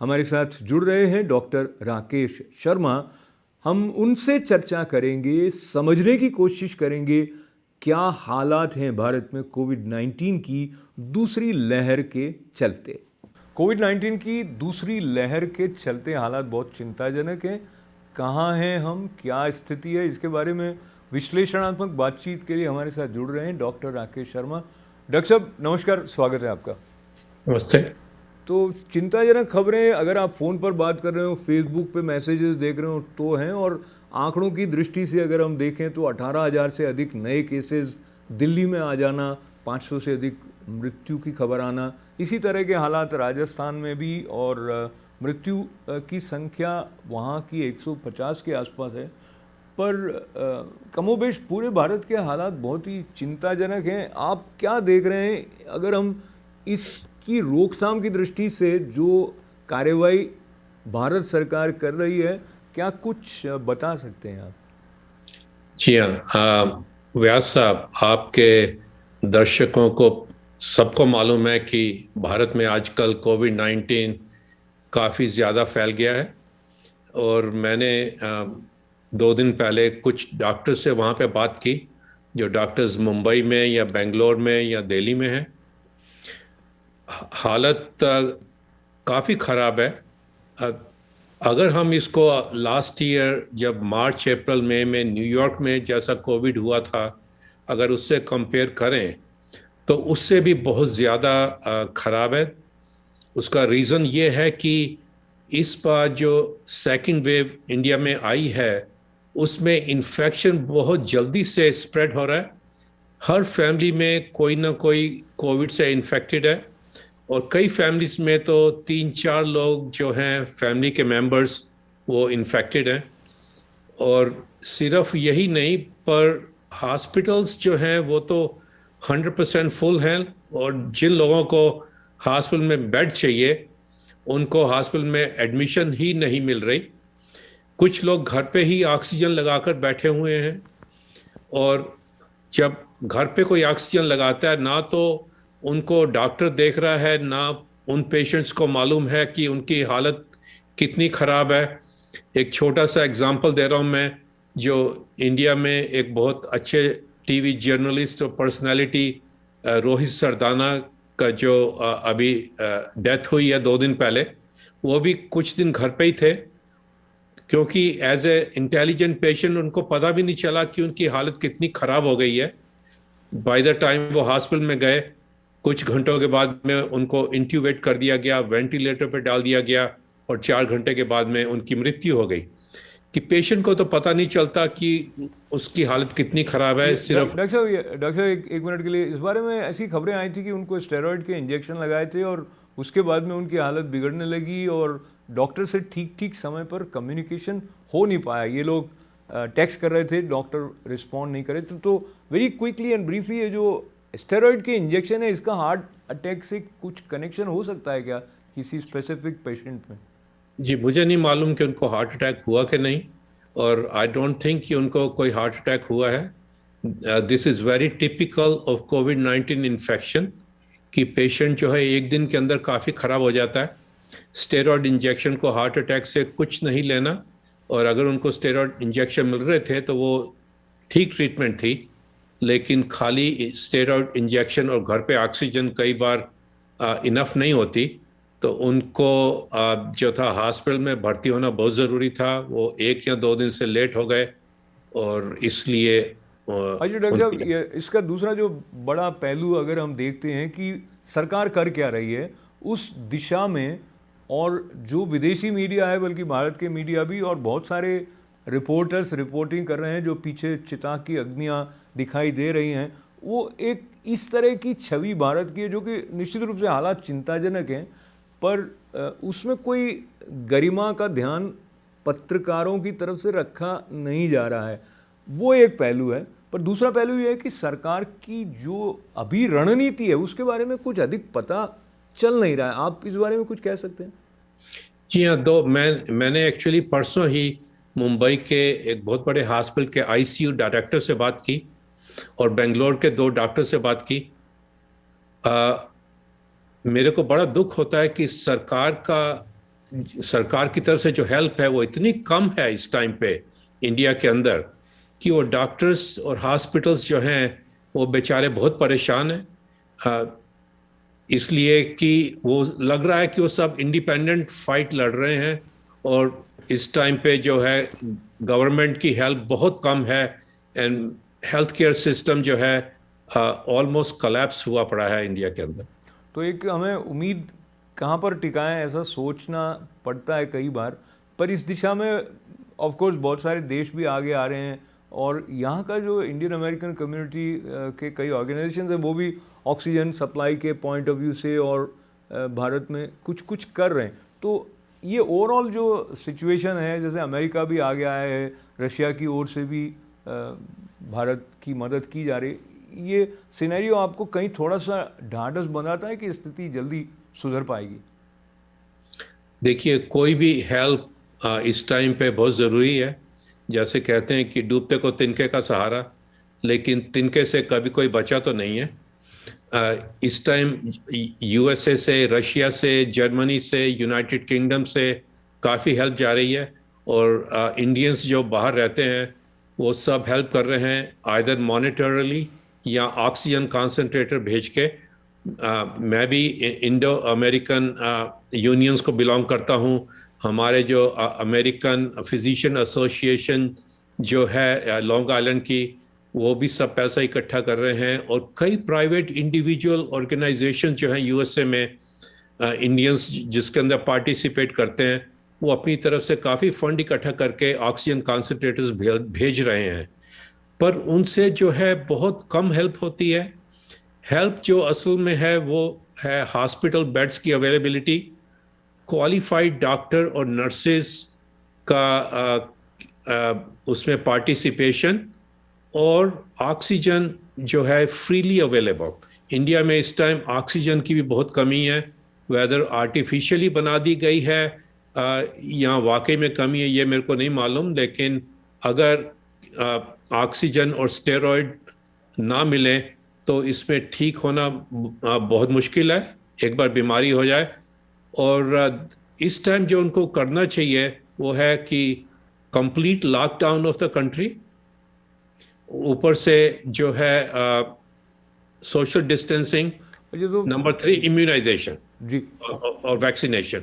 हमारे साथ जुड़ रहे हैं डॉक्टर राकेश शर्मा। हम उनसे चर्चा करेंगे, समझने की कोशिश करेंगे क्या हालात हैं भारत में कोविड-19 की दूसरी लहर के चलते। कोविड-19 की दूसरी लहर के चलते हालात बहुत चिंताजनक हैं। कहाँ हैं हम, क्या स्थिति है, इसके बारे में विश्लेषणात्मक बातचीत के लिए हमारे साथ जुड़ रहे हैं डॉक्टर राकेश शर्मा। डॉक्टर साहब नमस्कार, स्वागत है आपका। नमस्ते। तो चिंताजनक खबरें अगर आप फ़ोन पर बात कर रहे हो, फेसबुक पे मैसेजेस देख रहे हो तो हैं, और आंकड़ों की दृष्टि से अगर हम देखें तो 18,000 से अधिक नए केसेस दिल्ली में आ जाना, 500 से अधिक मृत्यु की खबर आना, इसी तरह के हालात राजस्थान में भी, और मृत्यु की संख्या वहाँ की 150 के आसपास है। पर कमोबेश पूरे भारत के हालात बहुत ही चिंताजनक हैं। आप क्या देख रहे हैं, अगर हम इसकी रोकथाम की दृष्टि से जो कार्रवाई भारत सरकार कर रही है, क्या कुछ बता सकते हैं आप? जी हाँ, व्यास साहब, आपके दर्शकों को सबको मालूम है कि भारत में आजकल कोविड-19 काफ़ी ज़्यादा फैल गया है। और मैंने 2 दिन पहले कुछ डॉक्टर से वहाँ पे बात की, जो डॉक्टर्स मुंबई में या बेंगलोर में या दिल्ली में हैं। हालत काफ़ी ख़राब है। अगर हम इसको लास्ट ईयर जब मार्च अप्रैल मई में न्यूयॉर्क में जैसा कोविड हुआ था, अगर उससे कंपेयर करें तो उससे भी बहुत ज़्यादा ख़राब है। उसका रीज़न ये है कि इस बार जो सेकंड वेव इंडिया में आई है उसमें इन्फेक्शन बहुत जल्दी से स्प्रेड हो रहा है। हर फैमिली में कोई ना कोई कोविड से इन्फेक्टेड है, और कई फैमिलीज में तो 3-4 लोग जो हैं फैमिली के मेंबर्स वो इन्फेक्टेड हैं। और सिर्फ यही नहीं, पर हॉस्पिटल्स जो हैं वो तो 100% फुल हैं, और जिन लोगों को हॉस्पिटल में बेड चाहिए उनको हॉस्पिटल में एडमिशन ही नहीं मिल रही। कुछ लोग घर पे ही ऑक्सीजन लगाकर बैठे हुए हैं, और जब घर पे कोई ऑक्सीजन लगाता है ना तो उनको डॉक्टर देख रहा है, ना उन पेशेंट्स को मालूम है कि उनकी हालत कितनी ख़राब है। एक छोटा सा एग्जांपल दे रहा हूँ मैं, जो इंडिया में एक बहुत अच्छे टीवी जर्नलिस्ट और पर्सनालिटी रोहित सरदाना का जो अभी डेथ हुई है 2 दिन पहले, वो भी कुछ दिन घर पे ही थे, क्योंकि एज ए इंटेलिजेंट पेशेंट उनको पता भी नहीं चला कि उनकी हालत कितनी ख़राब हो गई है। बाय द टाइम वो हॉस्पिटल में गए, कुछ घंटों के बाद में उनको इंट्यूबेट कर दिया गया, वेंटिलेटर पर डाल दिया गया, और 4 घंटे के बाद में उनकी मृत्यु हो गई। कि पेशेंट को तो पता नहीं चलता कि उसकी हालत कितनी खराब है। सिर्फ डॉक्टर साहब एक मिनट के लिए, इस बारे में ऐसी खबरें आई थी कि उनको स्टेरॉइड के इंजेक्शन लगाए थे और उसके बाद में उनकी हालत बिगड़ने लगी, और डॉक्टर से ठीक समय पर कम्युनिकेशन हो नहीं पाया। ये लोग टेक्स्ट कर रहे थे, डॉक्टर रिस्पॉन्ड नहीं करे। तो वेरी क्विकली एंड ब्रीफली, ये जो स्टेरॉइड के इंजेक्शन है, इसका हार्ट अटैक से कुछ कनेक्शन हो सकता है क्या किसी स्पेसिफिक पेशेंट में? जी, मुझे नहीं मालूम कि उनको हार्ट अटैक हुआ कि नहीं, और आई डोंट थिंक कि उनको कोई हार्ट अटैक हुआ है। This is very typical of covid infection, कि पेशेंट जो है एक दिन के अंदर काफ़ी ख़राब हो जाता है। स्टेरॉयड इंजेक्शन को हार्ट अटैक से कुछ नहीं लेना, और अगर उनको स्टेरॉयड इंजेक्शन मिल रहे थे तो वो ठीक ट्रीटमेंट थी, लेकिन खाली स्टेरॉयड इंजेक्शन और घर पे ऑक्सीजन कई बार इनफ नहीं होती, तो उनको जो था हॉस्पिटल में भर्ती होना बहुत ज़रूरी था। वो 1 या 2 दिन से लेट हो गए, और इसलिए अच्छा डॉक्टर साहब, इसका दूसरा जो बड़ा पहलू अगर हम देखते हैं कि सरकार कर क्या रही है उस दिशा में, और जो विदेशी मीडिया है, बल्कि भारत के मीडिया भी, और बहुत सारे रिपोर्टर्स रिपोर्टिंग कर रहे हैं, जो पीछे चिता की अग्नियां दिखाई दे रही हैं, वो एक इस तरह की छवि भारत की है जो कि निश्चित रूप से हालात चिंताजनक हैं, पर उसमें कोई गरिमा का ध्यान पत्रकारों की तरफ से रखा नहीं जा रहा है। वो एक पहलू है। पर दूसरा पहलू ये है कि सरकार की जो अभी रणनीति है उसके बारे में कुछ अधिक पता चल नहीं रहा है। आप इस बारे में कुछ कह सकते हैं? जी हाँ, मैंने एक्चुअली परसों ही मुंबई के एक बहुत बड़े हॉस्पिटल के आईसीयू डायरेक्टर से बात की, और बेंगलोर के 2 डॉक्टर से बात की। मेरे को बड़ा दुख होता है कि सरकार का सरकार की तरफ से जो हेल्प है वो इतनी कम है इस टाइम पे इंडिया के अंदर कि वो डॉक्टर्स और हॉस्पिटल्स जो हैं वो बेचारे बहुत परेशान हैं, इसलिए कि वो लग रहा है कि वो सब इंडिपेंडेंट फाइट लड़ रहे हैं और इस टाइम पे जो है गवर्नमेंट की हेल्प बहुत कम है एंड हेल्थ केयर सिस्टम जो है ऑलमोस्ट कोलैप्स हुआ पड़ा है इंडिया के अंदर। तो एक हमें उम्मीद कहाँ पर टिकाएं, ऐसा सोचना पड़ता है कई बार। पर इस दिशा में ऑफ कोर्स बहुत सारे देश भी आगे आ रहे हैं और यहाँ का जो इंडियन अमेरिकन कम्युनिटी के कई ऑर्गेनाइजेशंस हैं वो भी ऑक्सीजन सप्लाई के पॉइंट ऑफ व्यू से और भारत में कुछ कुछ कर रहे हैं। तो ये ओवरऑल जो सिचुएशन है, जैसे अमेरिका भी आगे आया है, रशिया की ओर से भी भारत की मदद की जा रही, ये सिनेरियो आपको कहीं थोड़ा सा ढांढस बनाता है कि स्थिति जल्दी सुधर पाएगी? देखिए, कोई भी हेल्प इस टाइम पे बहुत ज़रूरी है। जैसे कहते हैं कि डूबते को तिनके का सहारा, लेकिन तिनके से कभी कोई बचा तो नहीं है। इस टाइम यूएसए से, रशिया से, जर्मनी से, यूनाइटेड किंगडम से काफ़ी हेल्प जा रही है और इंडियंस जो बाहर रहते हैं वो सब हेल्प कर रहे हैं, आइदर मॉनेटरली या ऑक्सीजन कॉन्सेंट्रेटर भेज के। मैं भी इंडो अमेरिकन यूनियंस को बिलोंग करता हूँ। हमारे जो अमेरिकन फिजिशियन एसोसिएशन जो है लॉन्ग आइलैंड की, वो भी सब पैसा इकट्ठा कर रहे हैं और कई प्राइवेट इंडिविजुअल ऑर्गेनाइजेशन जो हैं यूएसए में, इंडियंस जिसके अंदर पार्टिसिपेट करते हैं, वो अपनी तरफ से काफ़ी फंड इकट्ठा करके ऑक्सीजन कॉन्सेंट्रेटर्स भेज रहे हैं। पर उनसे जो है बहुत कम हेल्प होती है। हेल्प जो असल में है वो है हॉस्पिटल बेड्स की अवेलेबिलिटी, क्वालिफाइड डॉक्टर और नर्सेस का उसमें पार्टिसिपेशन और ऑक्सीजन जो है फ्रीली अवेलेबल। इंडिया में इस टाइम ऑक्सीजन की भी बहुत कमी है, वेदर आर्टिफिशियली बना दी गई है या वाकई में कमी है ये मेरे को नहीं मालूम, लेकिन अगर ऑक्सीजन और स्टेरॉयड ना मिले तो इसमें ठीक होना बहुत मुश्किल है एक बार बीमारी हो जाए। और इस टाइम जो उनको करना चाहिए वो है कि complete lockdown of the country, ऊपर से जो है सोशल डिस्टेंसिंग, ये तो नंबर 3 इम्यूनाइजेशन जी और वैक्सीनेशन।